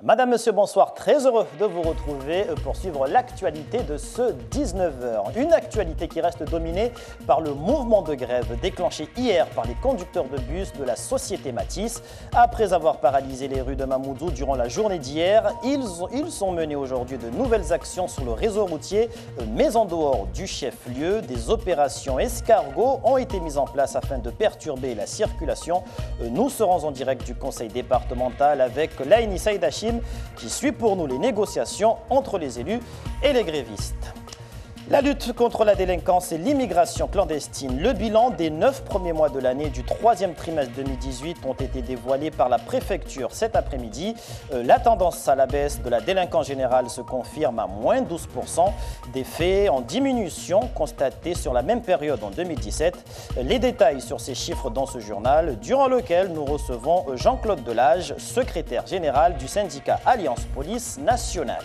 Madame, Monsieur, bonsoir. Très heureux de vous retrouver pour suivre l'actualité de ce 19h. Une actualité qui reste dominée par le mouvement de grève déclenché hier par les conducteurs de bus de la société Matisse. Après avoir paralysé les rues de Mamoudzou durant la journée d'hier, ils ont mené aujourd'hui de nouvelles actions sur le réseau routier, mais en dehors du chef-lieu. Des opérations escargots ont été mises en place afin de perturber la circulation. Nous serons en direct du conseil départemental avec Laïni Saïd Hachim qui suit pour nous les négociations entre les élus et les grévistes. La lutte contre la délinquance et l'immigration clandestine. Le bilan des 9 premiers mois de l'année du 3e trimestre 2018 ont été dévoilés par la préfecture cet après-midi. La tendance à la baisse de la délinquance générale se confirme à moins 12%. Des faits en diminution constatés sur la même période en 2017. Les détails sur ces chiffres dans ce journal, durant lequel nous recevons Jean-Claude Delage, secrétaire général du syndicat Alliance Police Nationale.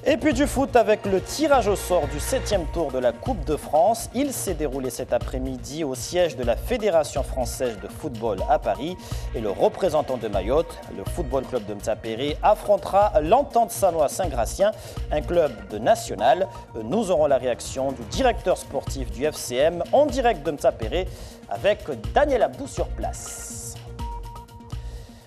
Et puis du foot avec le tirage au sort du 7e tour de la Coupe de France. Il s'est déroulé cet après-midi au siège de la Fédération française de football à Paris. Et le représentant de Mayotte, le Football Club de Mtsapéré, affrontera l'Entente Sanois Saint-Gratien, un club de national. Nous aurons la réaction du directeur sportif du FCM en direct de Mtsapéré avec Daniel Abdou sur place.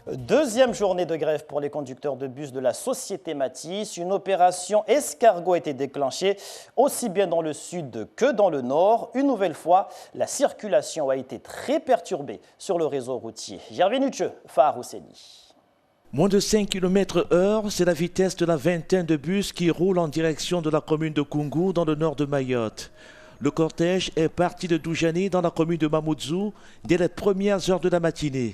Deuxième journée de grève pour les conducteurs de bus de la société Matisse. Une opération escargot a été déclenchée aussi bien dans le sud que dans le nord. Une nouvelle fois, la circulation a été très perturbée sur le réseau routier. Gervais Nutcheux, Fahar Housseni. Moins de 5 km/h, c'est la vitesse de la vingtaine de bus qui roulent en direction de la commune de Koungou dans le nord de Mayotte. Le cortège est parti de Doujani dans la commune de Mamoudzou dès les premières heures de la matinée.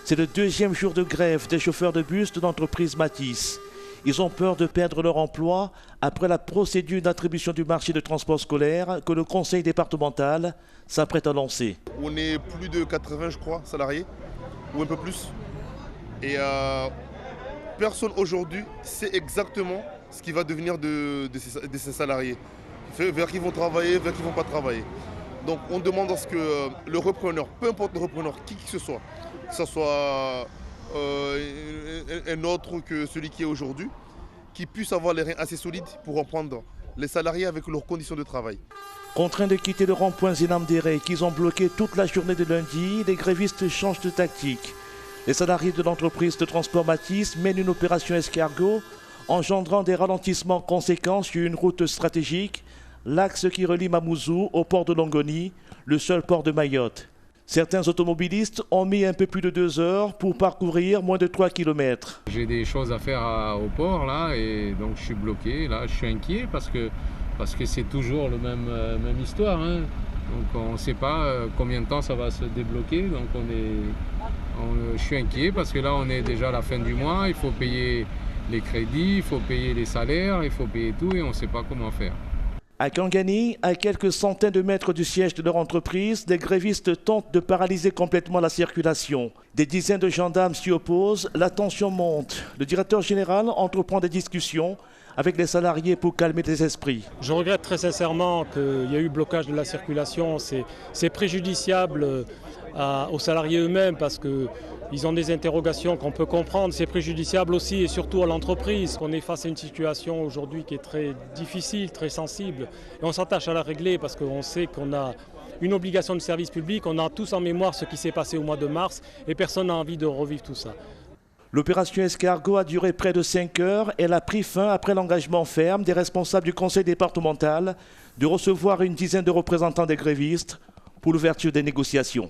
C'est le deuxième jour de grève des chauffeurs de bus de l'entreprise Matisse. Ils ont peur de perdre leur emploi après la procédure d'attribution du marché de transport scolaire que le conseil départemental s'apprête à lancer. On est plus de 80, je crois, salariés, ou un peu plus. Et personne aujourd'hui sait exactement ce qui va devenir de ces salariés. Vers qui ils vont travailler, vers qui ils ne vont pas travailler. Donc on demande à ce que le repreneur, peu importe le repreneur, qui que ce soit un autre que celui qui est aujourd'hui, qui puisse avoir les reins assez solides pour reprendre les salariés avec leurs conditions de travail. Contraints de quitter le rond-point Zinamdéré qu'ils ont bloqué toute la journée de lundi, les grévistes changent de tactique. Les salariés de l'entreprise de transport Matisse mènent une opération escargot, engendrant des ralentissements conséquents sur une route stratégique, l'axe qui relie Mamoudzou au port de Longoni, le seul port de Mayotte. Certains automobilistes ont mis un peu plus de 2 heures pour parcourir moins de 3 km. J'ai des choses à faire au port là et donc je suis bloqué. Là, je suis inquiet parce que c'est toujours la même histoire. Hein. Donc on ne sait pas combien de temps ça va se débloquer. Donc je suis inquiet parce que là on est déjà à la fin du mois. Il faut payer les crédits, il faut payer les salaires, il faut payer tout et on ne sait pas comment faire. À Kangani, à quelques centaines de mètres du siège de leur entreprise, des grévistes tentent de paralyser complètement la circulation. Des dizaines de gendarmes s'y opposent, la tension monte. Le directeur général entreprend des discussions avec les salariés pour calmer les esprits. Je regrette très sincèrement qu'il y ait eu blocage de la circulation. C'est préjudiciable aux salariés eux-mêmes parce qu'ils ont des interrogations qu'on peut comprendre. C'est préjudiciable aussi et surtout à l'entreprise. On est face à une situation aujourd'hui qui est très difficile, très sensible. Et on s'attache à la régler parce qu'on sait qu'on a une obligation de service public. On a tous en mémoire ce qui s'est passé au mois de mars et personne n'a envie de revivre tout ça. L'opération escargot a duré près de 5 heures. Elle a pris fin après l'engagement ferme des responsables du conseil départemental de recevoir une dizaine de représentants des grévistes pour l'ouverture des négociations.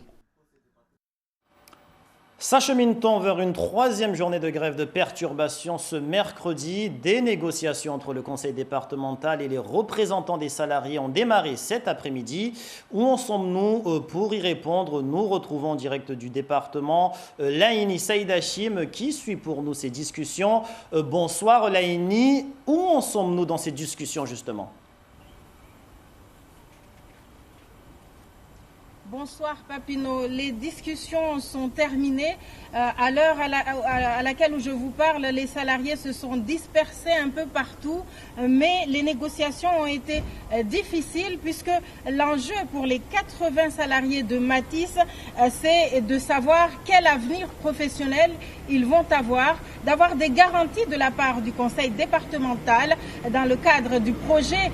S'achemine-t-on vers une 3e journée de grève de perturbation ce mercredi? Des négociations entre le conseil départemental et les représentants des salariés ont démarré cet après-midi. Où en sommes-nous? Pour y répondre, nous retrouvons en direct du département Laïni Saïd Hachim qui suit pour nous ces discussions. Bonsoir Laïni, où en sommes-nous dans ces discussions justement? Bonsoir Papineau. Les discussions sont terminées. À l'heure à laquelle je vous parle, les salariés se sont dispersés un peu partout, mais les négociations ont été difficiles puisque l'enjeu pour les 80 salariés de Matisse, c'est de savoir quel avenir professionnel ils vont avoir, d'avoir des garanties de la part du conseil départemental dans le cadre du projet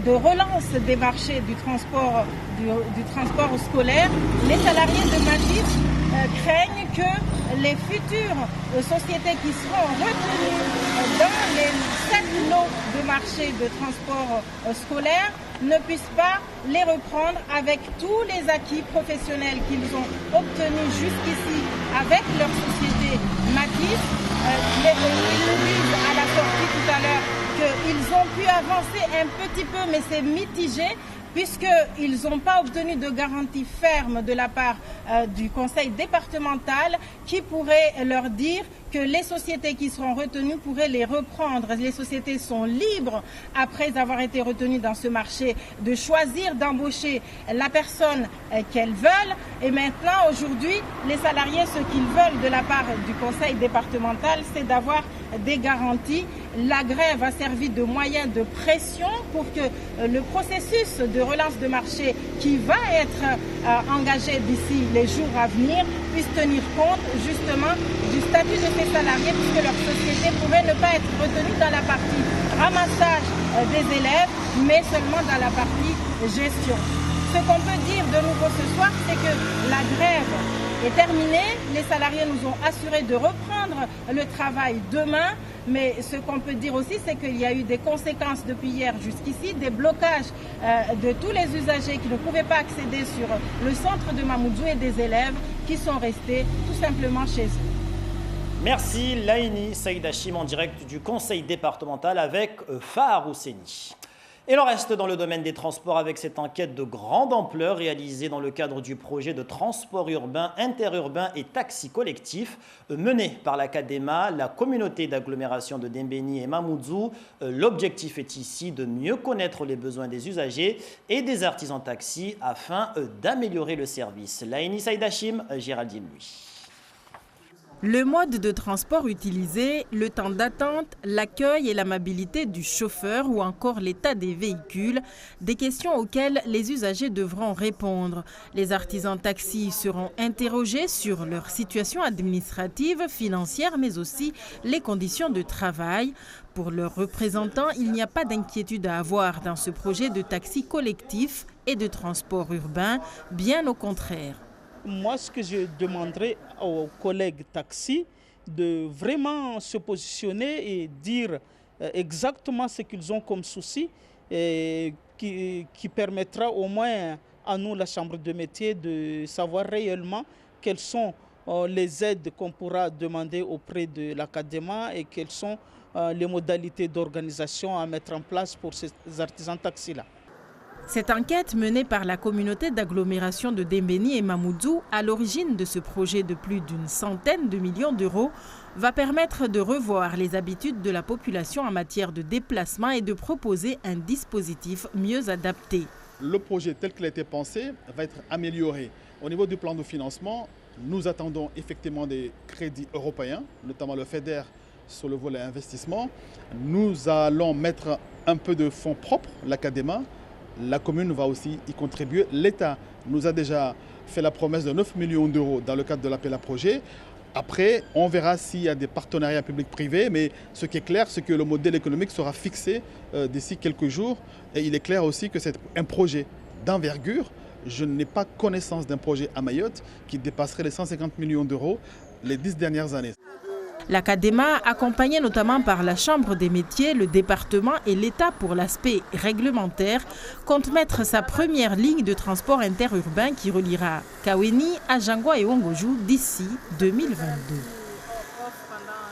de relance des marchés du transport scolaire. Les salariés de Matisse craignent que les futures sociétés qui seront retenues dans les 7 lots de marché de transport scolaire ne puissent pas les reprendre avec tous les acquis professionnels qu'ils ont obtenus jusqu'ici avec leur société Matisse. Ils nous disent à la sortie tout à l'heure qu'ils ont pu avancer un petit peu, mais c'est mitigé, puisqu'ils n'ont pas obtenu de garantie ferme de la part du conseil départemental qui pourrait leur dire que les sociétés qui seront retenues pourraient les reprendre. Les sociétés sont libres, après avoir été retenues dans ce marché, de choisir d'embaucher la personne qu'elles veulent. Et maintenant, aujourd'hui, les salariés, ce qu'ils veulent de la part du conseil départemental, c'est d'avoir des garanties. La grève a servi de moyen de pression pour que le processus de relance de marché qui va être engagé d'ici les jours à venir puisse tenir compte justement du statut de ces salariés, puisque leur société pourrait ne pas être retenue dans la partie ramassage des élèves, mais seulement dans la partie gestion. Ce qu'on peut dire de nouveau ce soir, c'est que la grève est terminée. Les salariés nous ont assuré de reprendre le travail demain. Mais ce qu'on peut dire aussi, c'est qu'il y a eu des conséquences depuis hier jusqu'ici, des blocages de tous les usagers qui ne pouvaient pas accéder sur le centre de Mamoudzou et des élèves qui sont restés tout simplement chez eux. Merci Laïni Saïd Hachim en direct du conseil départemental avec Fahar Housseni. Et l'on reste dans le domaine des transports avec cette enquête de grande ampleur réalisée dans le cadre du projet de transport urbain, interurbain et taxi collectif mené par la CADEMA, la communauté d'agglomération de Dembéni et Mamoudzou. L'objectif est ici de mieux connaître les besoins des usagers et des artisans taxi afin d'améliorer le service. Laïni Saïd Hachim, Géraldine Louis. Le mode de transport utilisé, le temps d'attente, l'accueil et l'amabilité du chauffeur ou encore l'état des véhicules, des questions auxquelles les usagers devront répondre. Les artisans taxis seront interrogés sur leur situation administrative, financière, mais aussi les conditions de travail. Pour leurs représentants, il n'y a pas d'inquiétude à avoir dans ce projet de taxi collectif et de transport urbain, bien au contraire. Moi, ce que je demanderais aux collègues taxis, de vraiment se positionner et dire exactement ce qu'ils ont comme souci, et qui permettra au moins à nous, la Chambre de métier, de savoir réellement quelles sont les aides qu'on pourra demander auprès de la CADEMA et quelles sont les modalités d'organisation à mettre en place pour ces artisans taxis-là. Cette enquête menée par la communauté d'agglomération de Dembéni et Mamoudzou, à l'origine de ce projet de plus d'une centaine de millions d'euros, va permettre de revoir les habitudes de la population en matière de déplacement et de proposer un dispositif mieux adapté. Le projet tel qu'il a été pensé va être amélioré. Au niveau du plan de financement, nous attendons effectivement des crédits européens, notamment le FEDER sur le volet investissement. Nous allons mettre un peu de fonds propres, la CADEMA. La commune va aussi y contribuer. L'État nous a déjà fait la promesse de 9 millions d'euros dans le cadre de l'appel à projet. Après, on verra s'il y a des partenariats publics-privés, mais ce qui est clair, c'est que le modèle économique sera fixé d'ici quelques jours. Et il est clair aussi que c'est un projet d'envergure. Je n'ai pas connaissance d'un projet à Mayotte qui dépasserait les 150 millions d'euros les 10 dernières années. La CADEMA, accompagnée notamment par la Chambre des métiers, le département et l'État pour l'aspect réglementaire, compte mettre sa première ligne de transport interurbain qui reliera Kaweni, Ajangwa et Wongojou d'ici 2022.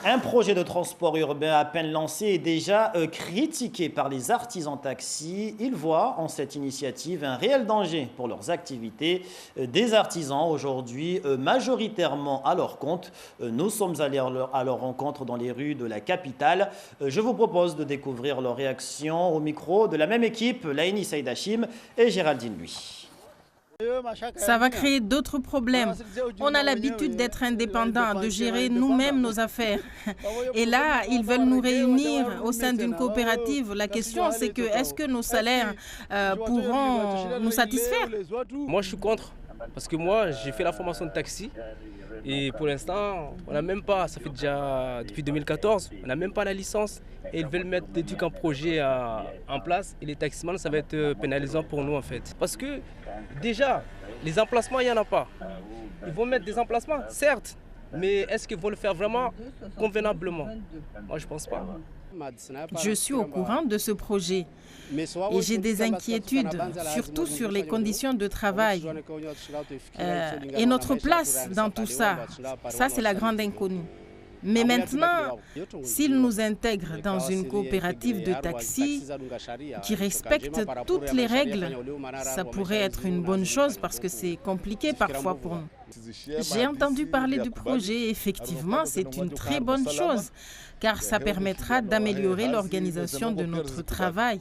Un projet de transport urbain à peine lancé est déjà critiqué par les artisans taxis. Ils voient en cette initiative un réel danger pour leurs activités. Des artisans aujourd'hui majoritairement à leur compte. Nous sommes allés à leur rencontre dans les rues de la capitale. Je vous propose de découvrir leurs réactions au micro de la même équipe, Laïni Saïd Hachim et Géraldine Louis. Ça va créer d'autres problèmes. On a l'habitude d'être indépendants, de gérer nous-mêmes nos affaires. Et là, ils veulent nous réunir au sein d'une coopérative. La question, c'est que est-ce que nos salaires pourront nous satisfaire? Moi, je suis contre. Parce que moi, j'ai fait la formation de taxi. Et pour l'instant, on n'a même pas, ça fait déjà depuis 2014, on n'a même pas la licence. Et ils veulent mettre des trucs en projet en place. Et les taximans, ça va être pénalisant pour nous en fait. Parce que déjà, les emplacements, il n'y en a pas. Ils vont mettre des emplacements, certes. Mais est-ce qu'ils vont le faire vraiment convenablement? Moi, je ne pense pas. Je suis au courant de ce projet et j'ai des inquiétudes, surtout sur les conditions de travail et notre place dans tout ça. Ça, c'est la grande inconnue. Mais maintenant, s'ils nous intègrent dans une coopérative de taxi qui respecte toutes les règles, ça pourrait être une bonne chose parce que c'est compliqué parfois pour nous. J'ai entendu parler du projet. Effectivement, c'est une très bonne chose car ça permettra d'améliorer l'organisation de notre travail.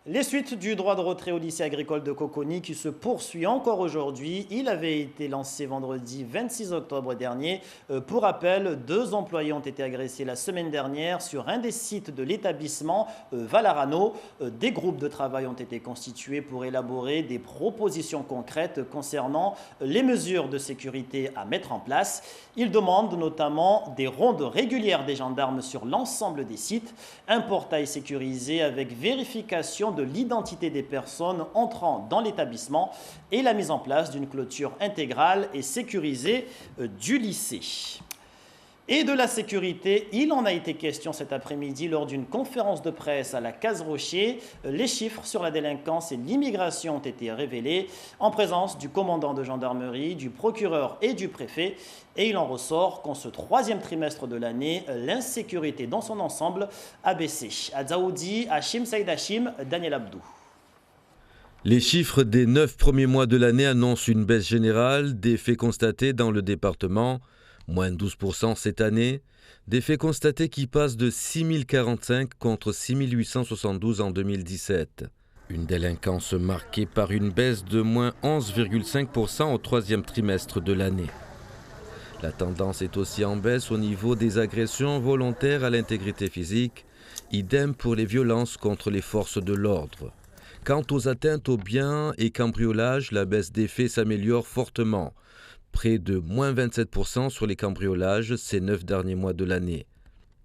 Les suites du droit de retrait au lycée agricole de Coconi qui se poursuit encore aujourd'hui. Il avait été lancé vendredi 26 octobre dernier. Pour rappel, 2 employés ont été agressés la semaine dernière sur un des sites de l'établissement Valarano. Des groupes de travail ont été constitués pour élaborer des propositions concrètes concernant les mesures de sécurité à mettre en place. Ils demandent notamment des rondes régulières des gendarmes sur l'ensemble des sites, un portail sécurisé avec vérification de l'identité des personnes entrant dans l'établissement et la mise en place d'une clôture intégrale et sécurisée du lycée. Et de la sécurité, il en a été question cet après-midi lors d'une conférence de presse à la Case Rocher. Les chiffres sur la délinquance et l'immigration ont été révélés en présence du commandant de gendarmerie, du procureur et du préfet. Et il en ressort qu'en ce 3e trimestre de l'année, l'insécurité dans son ensemble a baissé. À Dzaoudi, Hachim Saïd Hachim, Daniel Abdou. Les chiffres des 9 premiers mois de l'année annoncent une baisse générale des faits constatés dans le département. Moins 12% cette année, des faits constatés qui passent de 6 045 contre 6 872 en 2017. Une délinquance marquée par une baisse de moins 11,5% au 3e trimestre de l'année. La tendance est aussi en baisse au niveau des agressions volontaires à l'intégrité physique, idem pour les violences contre les forces de l'ordre. Quant aux atteintes aux biens et cambriolages, la baisse des faits s'améliore fortement. Près de moins 27% sur les cambriolages ces 9 derniers mois de l'année.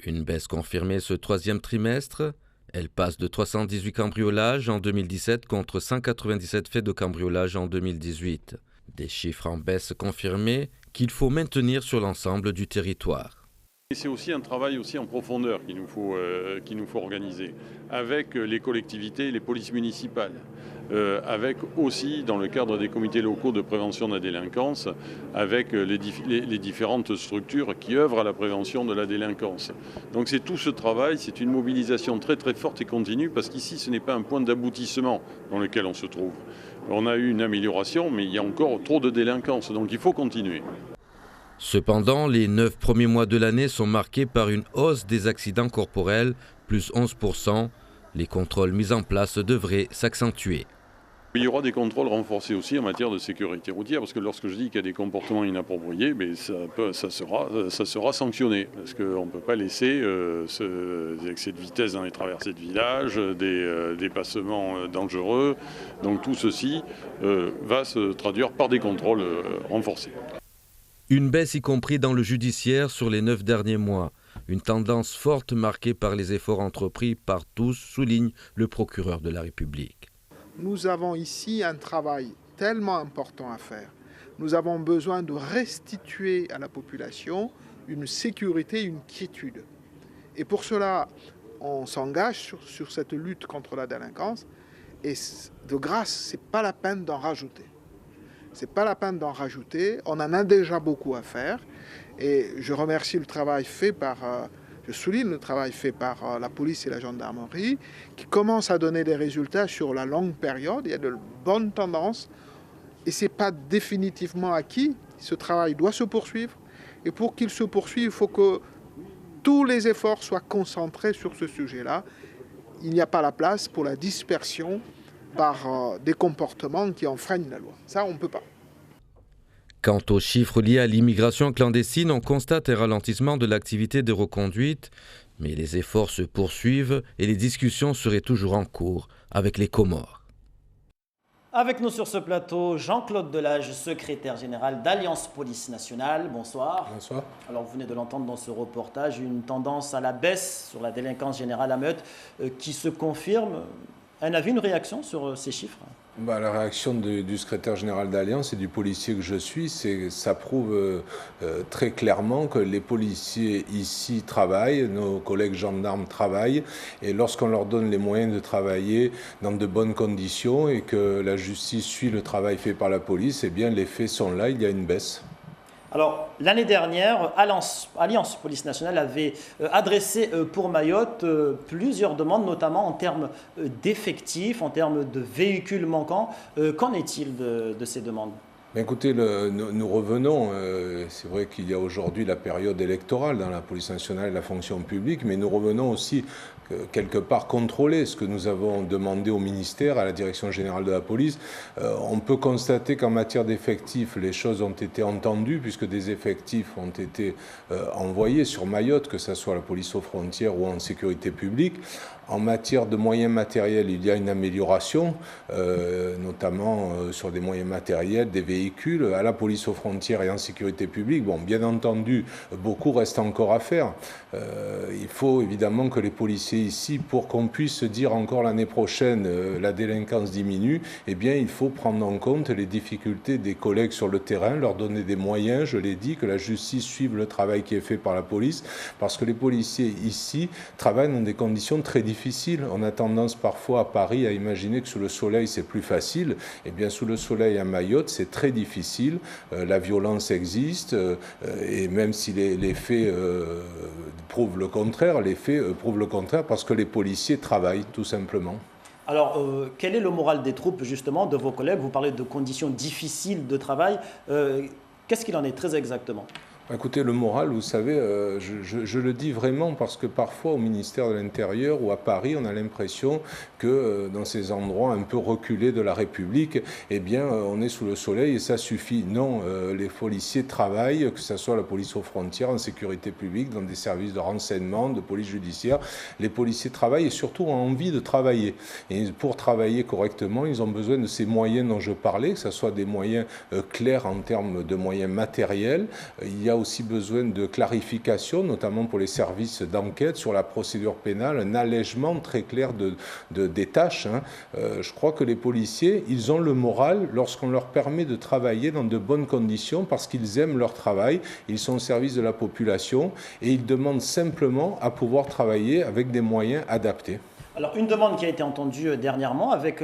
Une baisse confirmée ce 3e trimestre. Elle passe de 318 cambriolages en 2017 contre 197 faits de cambriolage en 2018. Des chiffres en baisse confirmés qu'il faut maintenir sur l'ensemble du territoire. C'est aussi un travail aussi en profondeur qu'il nous faut organiser avec les collectivités et les polices municipales, avec aussi dans le cadre des comités locaux de prévention de la délinquance, avec les différentes structures qui œuvrent à la prévention de la délinquance. Donc c'est tout ce travail, c'est une mobilisation très très forte et continue parce qu'ici ce n'est pas un point d'aboutissement dans lequel on se trouve. On a eu une amélioration mais il y a encore trop de délinquance donc il faut continuer. Cependant, les 9 premiers mois de l'année sont marqués par une hausse des accidents corporels, plus 11%. Les contrôles mis en place devraient s'accentuer. Il y aura des contrôles renforcés aussi en matière de sécurité routière, parce que lorsque je dis qu'il y a des comportements inappropriés, ça sera sanctionné. Parce qu'on ne peut pas laisser des excès de vitesse dans les traversées de village, des dépassements dangereux. Donc tout ceci va se traduire par des contrôles renforcés. Une baisse y compris dans le judiciaire sur les 9 derniers mois. Une tendance forte marquée par les efforts entrepris par tous, souligne le procureur de la République. Nous avons ici un travail tellement important à faire. Nous avons besoin de restituer à la population une sécurité, une quiétude. Et pour cela, on s'engage sur cette lutte contre la délinquance. Et de grâce, ce n'est pas la peine d'en rajouter. C'est pas la peine d'en rajouter, on en a déjà beaucoup à faire et je remercie le travail fait je souligne le travail fait par la police et la gendarmerie qui commence à donner des résultats sur la longue période. Il y a de bonnes tendances et c'est pas définitivement acquis. Ce travail doit se poursuivre et pour qu'il se poursuive, il faut que tous les efforts soient concentrés sur ce sujet-là. Il n'y a pas la place pour la dispersion par des comportements qui enfreignent la loi. Ça, on ne peut pas. Quant aux chiffres liés à l'immigration clandestine, on constate un ralentissement de l'activité de reconduite, mais les efforts se poursuivent et les discussions seraient toujours en cours avec les Comores. Avec nous sur ce plateau, Jean-Claude Delage, secrétaire général d'Alliance Police Nationale. Bonsoir. Bonsoir. Alors, vous venez de l'entendre dans ce reportage, une tendance à la baisse sur la délinquance générale à Mayotte qui se confirme. Un avis, une réaction sur ces chiffres ? La réaction du secrétaire général d'Alliance et du policier que je suis, ça prouve très clairement que les policiers ici travaillent, nos collègues gendarmes travaillent, et lorsqu'on leur donne les moyens de travailler dans de bonnes conditions et que la justice suit le travail fait par la police, eh bien les faits sont là, il y a une baisse. Alors, l'année dernière, Alliance Police Nationale avait adressé pour Mayotte plusieurs demandes, notamment en termes d'effectifs, en termes de véhicules manquants. Qu'en est-il de ces demandes ? Écoutez, nous revenons, c'est vrai qu'il y a aujourd'hui la période électorale dans la police nationale et la fonction publique, mais nous revenons aussi quelque part contrôler ce que nous avons demandé au ministère, à la direction générale de la police. On peut constater qu'en matière d'effectifs, les choses ont été entendues puisque des effectifs ont été envoyés sur Mayotte, que ce soit à la police aux frontières ou en sécurité publique. En matière de moyens matériels, il y a une amélioration, notamment sur des moyens matériels, des véhicules, à la police aux frontières et en sécurité publique. Bon, bien entendu, beaucoup reste encore à faire. Il faut évidemment que les policiers ici, pour qu'on puisse dire encore l'année prochaine la délinquance diminue, eh bien, il faut prendre en compte les difficultés des collègues sur le terrain, leur donner des moyens, je l'ai dit, que la justice suive le travail qui est fait par la police, parce que les policiers ici travaillent dans des conditions très difficiles. On a tendance parfois à Paris à imaginer que sous le soleil c'est plus facile. Eh bien, sous le soleil à Mayotte, c'est très difficile. La violence existe et même si les faits prouvent le contraire, parce que les policiers travaillent tout simplement. Alors, quel est le moral des troupes, justement, de vos collègues ? Vous parlez de conditions difficiles de travail. Qu'est-ce qu'il en est très exactement ? Écoutez, le moral, vous savez, je le dis vraiment parce que parfois au ministère de l'Intérieur ou à Paris, on a l'impression que dans ces endroits un peu reculés de la République, eh bien, on est sous le soleil et ça suffit. Non, les policiers travaillent, que ce soit la police aux frontières, en sécurité publique, dans des services de renseignement, de police judiciaire. Les policiers travaillent et surtout ont envie de travailler. Et pour travailler correctement, ils ont besoin de ces moyens dont je parlais, que ce soit des moyens clairs en termes de moyens matériels. Il y a aussi besoin de clarification, notamment pour les services d'enquête sur la procédure pénale, un allègement très clair des tâches. Je crois que les policiers, ils ont le moral lorsqu'on leur permet de travailler dans de bonnes conditions parce qu'ils aiment leur travail, ils sont au service de la population et ils demandent simplement à pouvoir travailler avec des moyens adaptés. Alors, une demande qui a été entendue dernièrement avec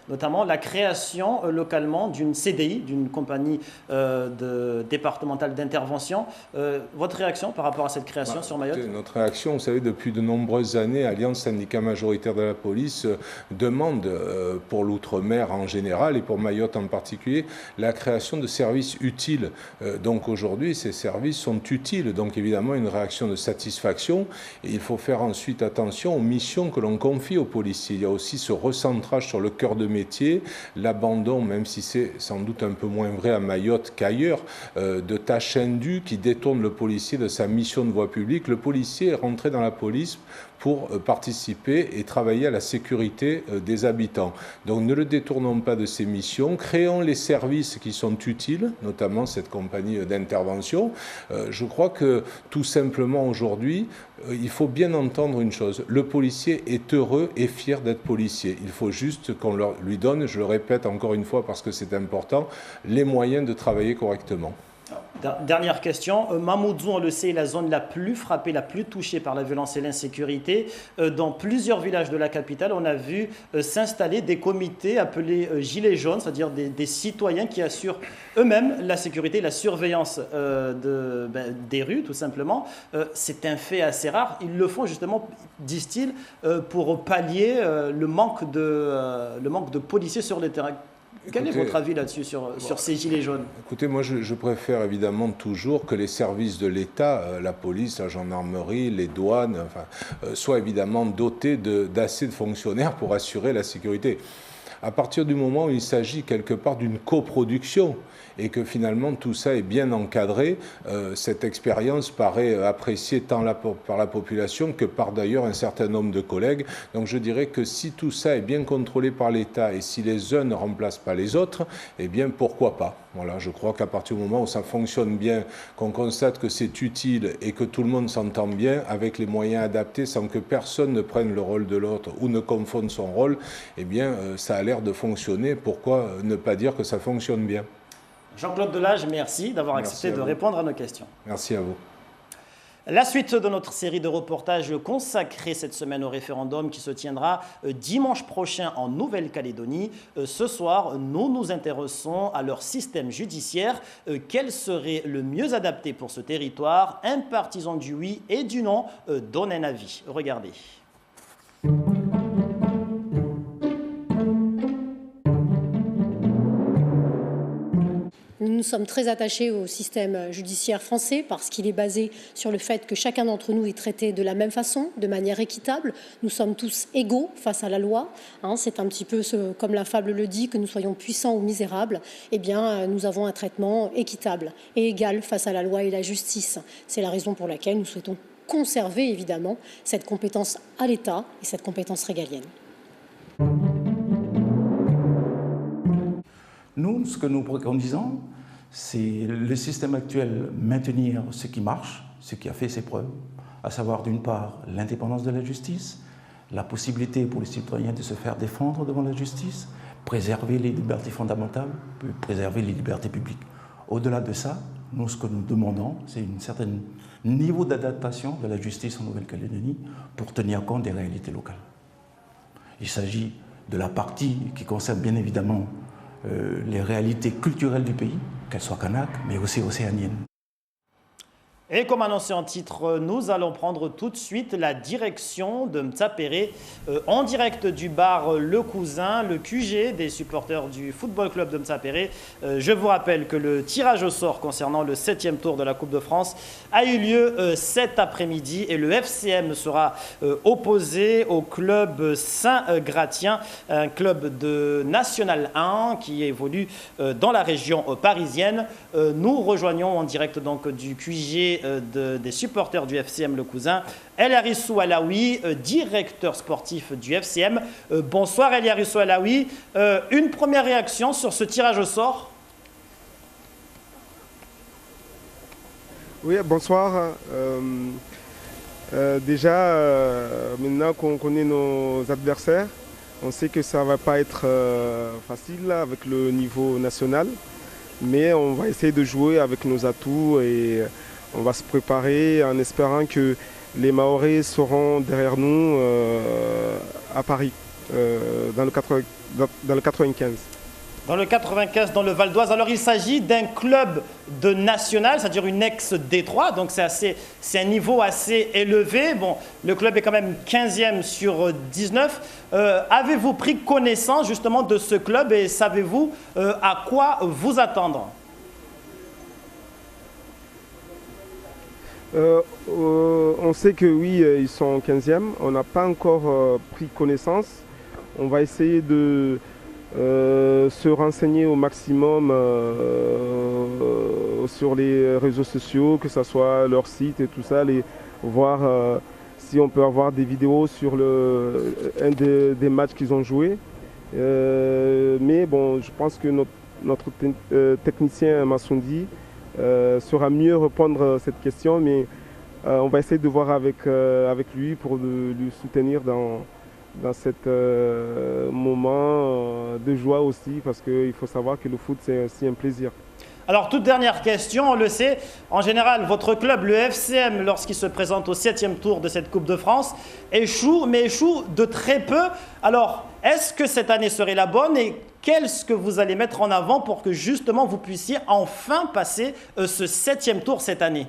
notamment la création localement d'une CDI, d'une compagnie départementale d'intervention. Votre réaction par rapport à cette création sur Mayotte ? Notre réaction, vous savez, depuis de nombreuses années, Alliance syndicat majoritaire de la police demande pour l'outre-mer en général et pour Mayotte en particulier la création de services utiles. Donc aujourd'hui, ces services sont utiles. Donc évidemment, une réaction de satisfaction. Et il faut faire ensuite attention aux missions que l'on confie aux policiers. Il y a aussi ce recentrage sur le cœur de métier, l'abandon, même si c'est sans doute un peu moins vrai à Mayotte qu'ailleurs, de tâches indues qui détournent le policier de sa mission de voie publique. Le policier est rentré dans la police pour participer et travailler à la sécurité des habitants. Donc ne le détournons pas de ses missions, créons les services qui sont utiles, notamment cette compagnie d'intervention. Je crois que tout simplement aujourd'hui, il faut bien entendre une chose, le policier est heureux et fier d'être policier. Il faut juste qu'on lui donne, je le répète encore une fois parce que c'est important, les moyens de travailler correctement. Dernière question. Mamoudzou, on le sait, est la zone la plus frappée, la plus touchée par la violence et l'insécurité. Dans plusieurs villages de la capitale, on a vu s'installer des comités appelés gilets jaunes, c'est-à-dire des citoyens qui assurent eux-mêmes la sécurité, la surveillance des rues, tout simplement. C'est un fait assez rare. Ils le font justement, disent-ils, pour pallier le manque de policiers sur le terrain. Quel est votre avis là-dessus, sur ces gilets jaunes ? Écoutez, moi je préfère évidemment toujours que les services de l'État, la police, la gendarmerie, les douanes, soient évidemment dotés d'assez de fonctionnaires pour assurer la sécurité. À partir du moment où il s'agit quelque part d'une coproduction et que finalement tout ça est bien encadré, cette expérience paraît appréciée tant par la population que par d'ailleurs un certain nombre de collègues. Donc je dirais que si tout ça est bien contrôlé par l'État et si les uns ne remplacent pas les autres, eh bien pourquoi pas. Voilà, je crois qu'à partir du moment où ça fonctionne bien, qu'on constate que c'est utile et que tout le monde s'entend bien avec les moyens adaptés sans que personne ne prenne le rôle de l'autre ou ne confonde son rôle, eh bien ça a l'air de fonctionner. Pourquoi ne pas dire que ça fonctionne bien? Jean-Claude Delage, merci d'avoir accepté de répondre à nos questions. Merci à vous. La suite de notre série de reportages consacrée cette semaine au référendum qui se tiendra dimanche prochain en Nouvelle-Calédonie. Ce soir, nous nous intéressons à leur système judiciaire. Quel serait le mieux adapté pour ce territoire? Un partisan du oui et du non donne un avis. Regardez. Nous sommes très attachés au système judiciaire français parce qu'il est basé sur le fait que chacun d'entre nous est traité de la même façon, de manière équitable. Nous sommes tous égaux face à la loi. C'est un petit peu, comme la fable le dit, que nous soyons puissants ou misérables. Eh bien, nous avons un traitement équitable et égal face à la loi et la justice. C'est la raison pour laquelle nous souhaitons conserver, évidemment, cette compétence à l'État et cette compétence régalienne. Nous, ce que nous préconisons, c'est le système actuel, maintenir ce qui marche, ce qui a fait ses preuves, à savoir d'une part l'indépendance de la justice, la possibilité pour les citoyens de se faire défendre devant la justice, préserver les libertés fondamentales, préserver les libertés publiques. Au-delà de ça, nous, ce que nous demandons, c'est un certain niveau d'adaptation de la justice en Nouvelle-Calédonie pour tenir compte des réalités locales. Il s'agit de la partie qui concerne bien évidemment les réalités culturelles du pays, qu'elles soient kanak, mais aussi océaniennes. Et comme annoncé en titre, nous allons prendre tout de suite la direction de Mtsapéré en direct du bar Le Cousin, le QG des supporters du football club de Mtsapéré. Je vous rappelle que le tirage au sort concernant le 7e tour de la Coupe de France a eu lieu cet après-midi et le FCM sera opposé au club Saint-Gratien, un club de National 1 qui évolue dans la région parisienne. Nous rejoignons en direct donc du QG des supporters du FCM Le Cousin, El Harissou Alaoui, directeur sportif du FCM. Bonsoir El Harissou Alaoui. Une première réaction sur ce tirage au sort? Oui, bonsoir. Déjà, maintenant qu'on connaît nos adversaires, on sait que ça ne va pas être facile avec le niveau national, mais on va essayer de jouer avec nos atouts et on va se préparer en espérant que les Mahorais seront derrière nous à Paris, dans le 95. Dans le 95, dans le Val d'Oise. Alors, il s'agit d'un club de national, c'est-à-dire une ex-Détroit, donc c'est un niveau assez élevé. Bon, le club est quand même 15e sur 19. Avez-vous pris connaissance justement de ce club et savez-vous à quoi vous attendre? On sait que oui, ils sont 15e. On n'a pas encore pris connaissance. On va essayer de se renseigner au maximum sur les réseaux sociaux, que ce soit leur site et tout ça, voir si on peut avoir des vidéos sur un des matchs qu'ils ont joués. Mais bon, je pense que notre technicien Massondi saura mieux répondre à cette question, mais on va essayer de voir avec lui pour lui soutenir dans ce moment de joie aussi, parce qu'il faut savoir que le foot, c'est aussi un plaisir. Alors, toute dernière question, on le sait, en général, votre club, le FCM, lorsqu'il se présente au 7e tour de cette Coupe de France, échoue, mais échoue de très peu. Alors, est-ce que cette année serait la bonne et qu'est-ce que vous allez mettre en avant pour que justement vous puissiez enfin passer ce 7e tour cette année?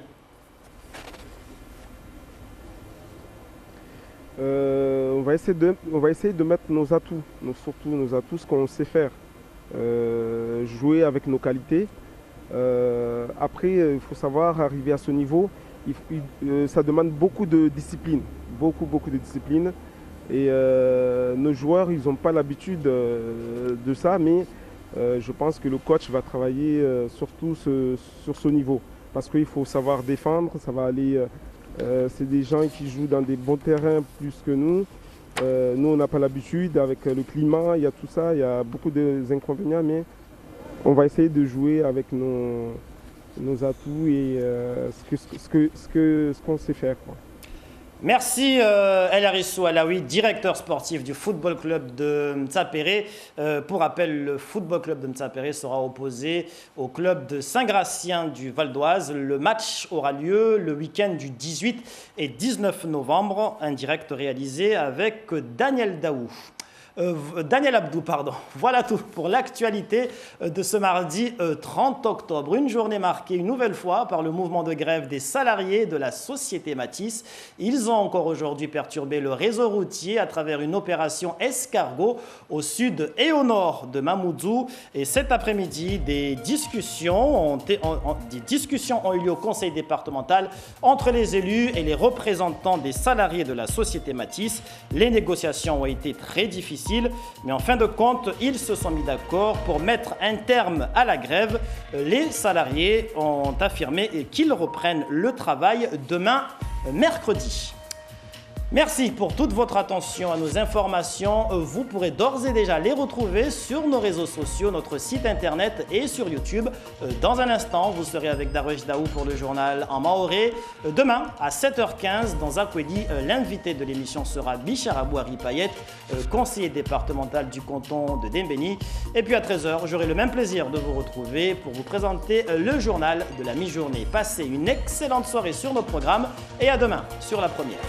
On va essayer de mettre nos atouts, surtout nos atouts, ce qu'on sait faire. Jouer avec nos qualités. Après, il faut savoir, arriver à ce niveau, ça demande beaucoup de discipline. Beaucoup de discipline. Et nos joueurs, ils n'ont pas l'habitude de ça, mais je pense que le coach va travailler surtout sur ce niveau. Parce qu'il faut savoir défendre, ça va aller. C'est des gens qui jouent dans des bons terrains plus que nous. Nous, on n'a pas l'habitude avec le climat, il y a tout ça, il y a beaucoup d'inconvénients, mais on va essayer de jouer avec nos atouts et ce qu'on sait faire, quoi. Merci El Harissou Alaoui, directeur sportif du Football Club de Ntsapéré. Pour rappel, le Football Club de Ntsapéré sera opposé au club de Saint-Gratien du Val d'Oise. Le match aura lieu le week-end du 18 et 19 novembre. Un direct réalisé avec Daniel Abdou, pardon. Voilà tout pour l'actualité de ce mardi 30 octobre. Une journée marquée une nouvelle fois par le mouvement de grève des salariés de la société Matisse. Ils ont encore aujourd'hui perturbé le réseau routier à travers une opération escargot au sud et au nord de Mamoudzou. Et cet après-midi, des discussions ont eu lieu au conseil départemental entre les élus et les représentants des salariés de la société Matisse. Les négociations ont été très difficiles. Mais en fin de compte, ils se sont mis d'accord pour mettre un terme à la grève. Les salariés ont affirmé qu'ils reprennent le travail demain, mercredi. Merci pour toute votre attention à nos informations. Vous pourrez d'ores et déjà les retrouver sur nos réseaux sociaux, notre site internet et sur YouTube. Dans un instant, vous serez avec Darush Daou pour le journal en maoré. Demain, à 7h15, dans Akwedi, l'invité de l'émission sera Bichar Abouari Payet, conseiller départemental du canton de Dembéni. Et puis à 13h, j'aurai le même plaisir de vous retrouver pour vous présenter le journal de la mi-journée. Passez une excellente soirée sur nos programmes et à demain sur La Première.